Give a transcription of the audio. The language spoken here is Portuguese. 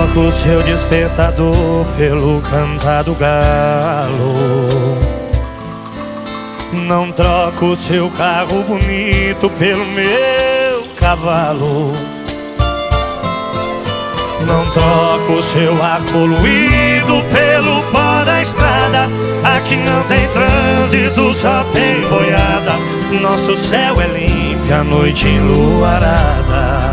troco o seu despertador pelo cantar do galo. Não troco o seu carro bonito pelo meu cavalo. Não troco o seu ar poluído pelo pó da estrada. Aqui não tem trânsito, só tem boiada. Nosso céu é limpo, a noite enluarada.